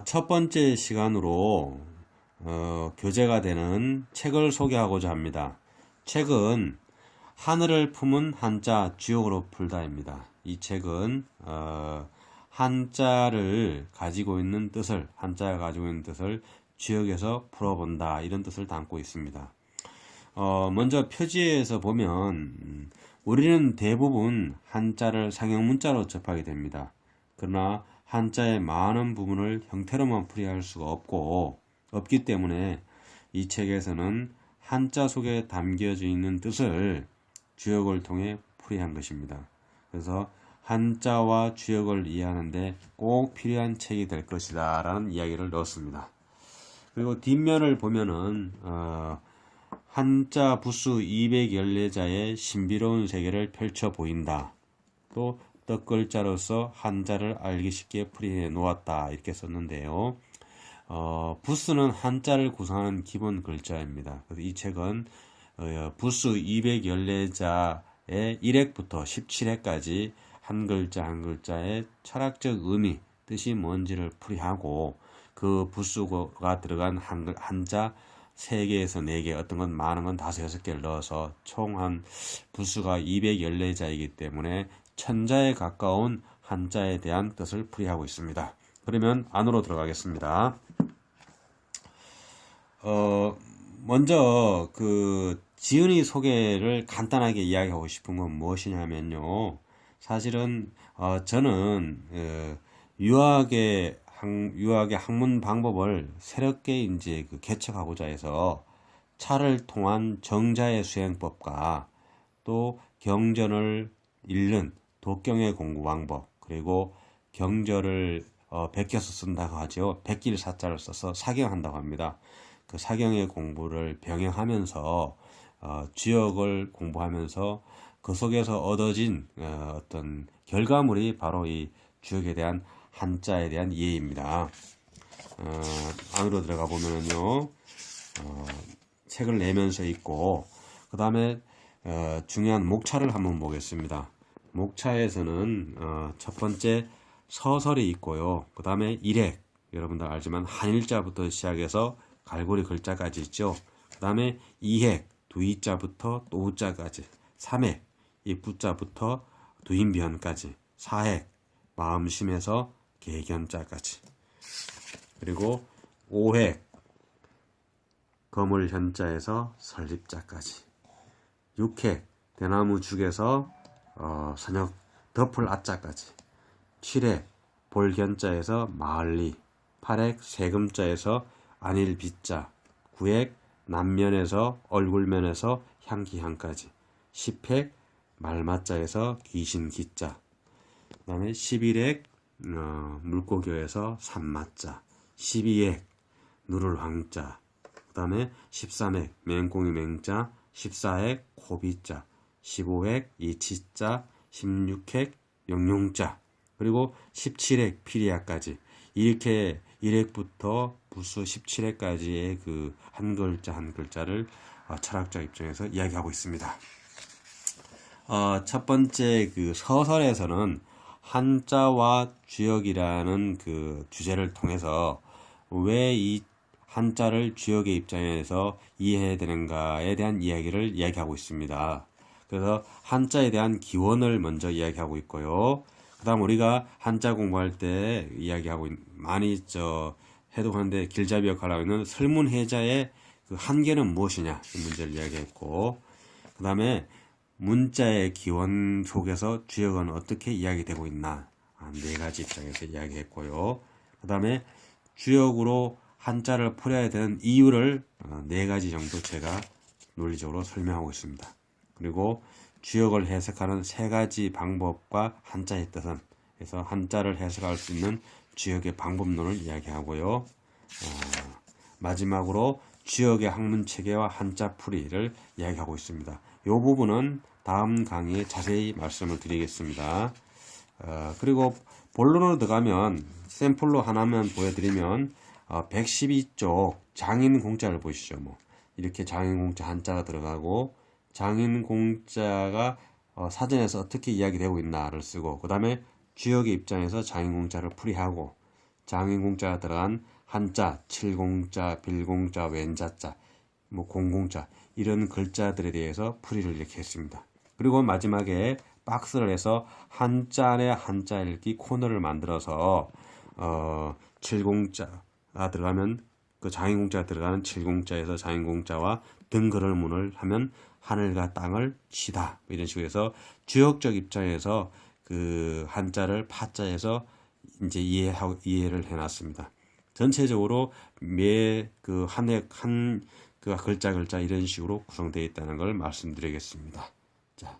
첫 번째 시간으로 교재가 되는 책을 소개하고자 합니다. 책은 하늘을 품은 한자 주역으로 풀다입니다. 이 책은 한자가 가지고 있는 뜻을 주역에서 풀어본다, 이런 뜻을 담고 있습니다. 먼저 표지에서 보면 우리는 대부분 한자를 상형문자로 접하게 됩니다. 그러나 한자의 많은 부분을 형태로만 풀이할 수가 없기 때문에 이 책에서는 한자 속에 담겨져 있는 뜻을 주역을 통해 풀이한 것입니다. 그래서 한자와 주역을 이해하는데 꼭 필요한 책이 될 것이다 라는 이야기를 넣었습니다. 그리고 뒷면을 보면은 한자 부수 214자의 신비로운 세계를 펼쳐 보인다. 또 떡글자로서 한자를 알기 쉽게 풀이해 놓았다, 이렇게 썼는데요. 부수는 한자를 구성하는 기본 글자입니다. 그래서 이 책은 부수 214자의 1회부터 17회까지 한 글자 한 글자의 철학적 의미, 뜻이 뭔지를 풀이하고 그 부수가 들어간 한자 3개에서 4개, 어떤 건 많은 건 5, 6개를 넣어서 총 한 부수가 214자이기 때문에 천자에 가까운 한자에 대한 뜻을 풀이하고 있습니다. 그러면 안으로 들어가겠습니다. 먼저 지은이 소개를 간단하게 이야기하고 싶은 건 무엇이냐면요. 사실은 저는 유학의 학문 방법을 새롭게 이제 개척하고자 해서 차를 통한 정자의 수행법과 또 경전을 읽는 독경의 공부 방법, 그리고 경절을 베껴서 쓴다고 하죠. 베낄 사자를 써서 사경한다고 합니다. 그 사경의 공부를 병행하면서 주역을 공부하면서 그 속에서 얻어진 어떤 결과물이 바로 이 주역에 대한 한자에 대한 이해입니다. 안으로 들어가 보면은요, 책을 내면서 있고, 그 다음에 중요한 목차를 한번 보겠습니다. 목차에서는 첫 번째 서설이 있고요. 그 다음에 일획, 여러분들 알지만 한일자부터 시작해서 갈고리 글자까지 있죠. 그 다음에 이획, 두이자부터 또우자까지, 삼획, 이 부자부터 두인비현까지, 사획, 마음심에서 개견자까지, 그리고 오획, 거물현자에서 설립자까지, 육획, 대나무 죽에서 선역 덮을 아자까지, 칠획, 볼견자에서 마을리, 팔획, 세금자에서 안일비자, 구획, 남면에서 얼굴면에서 향기향까지, 십획, 말마자에서 귀신기자, 그 다음에 11액 물고교에서 산마자, 12액 누를 황자, 그 다음에 13액 맹꽁이 맹자, 14액 고비자, 15액 이치자, 16액 영용자, 그리고 17액 피리아까지, 이렇게 1액부터 부수 17액까지의 그 한 글자 한 글자를 철학자 입장에서 이야기하고 있습니다. 첫 번째 서설에서는 한자와 주역이라는 그 주제를 통해서 왜 이 한자를 주역의 입장에서 이해해야 되는가에 대한 이야기를 이야기하고 있습니다. 그래서 한자에 대한 기원을 먼저 이야기하고 있고요. 그 다음 우리가 한자 공부할 때 이야기하고 많이 해독하는데 길잡이 역할을 하고 있는 설문해자의 그 한계는 무엇이냐, 이 문제를 이야기했고, 그 다음에 문자의 기원 속에서 주역은 어떻게 이야기되고 있나, 4가지 입장에서 이야기했고요. 그 다음에 주역으로 한자를 풀어야 되는 이유를 4가지 정도 제가 논리적으로 설명하고 있습니다. 그리고 주역을 해석하는 3가지 방법과 한자의 뜻은, 그래서 한자를 해석할 수 있는 주역의 방법론을 이야기하고요. 마지막으로 주역의 학문체계와 한자 풀이를 이야기하고 있습니다. 이 부분은 다음 강의에 자세히 말씀을 드리겠습니다. 그리고 본론으로 들어가면 샘플로 하나만 보여드리면 112쪽 장인공자를 보시죠. 이렇게 장인공자 한자가 들어가고, 장인공자가 사전에서 어떻게 이야기되고 있나를 쓰고, 그 다음에 주역의 입장에서 장인공자를 풀이하고, 장인공자가 들어간 한자, 칠공자, 빌공자, 왼자자, 뭐 공공자 이런 글자들에 대해서 풀이를 이렇게 했습니다. 그리고 마지막에 박스를 해서 한자 안에 한자 읽기 코너를 만들어서 칠공자가 들어가면 그 장인공자가 들어가는 칠공자에서 장인공자와 등글을문을 하면 하늘과 땅을 치다 이런 식으로 해서 주역적 입장에서 그 한자를 파자에서 이제 이해를 해놨습니다. 전체적으로 매 그 한 그 글자 이런 식으로 구성되어 있다는 걸 말씀드리겠습니다. 자.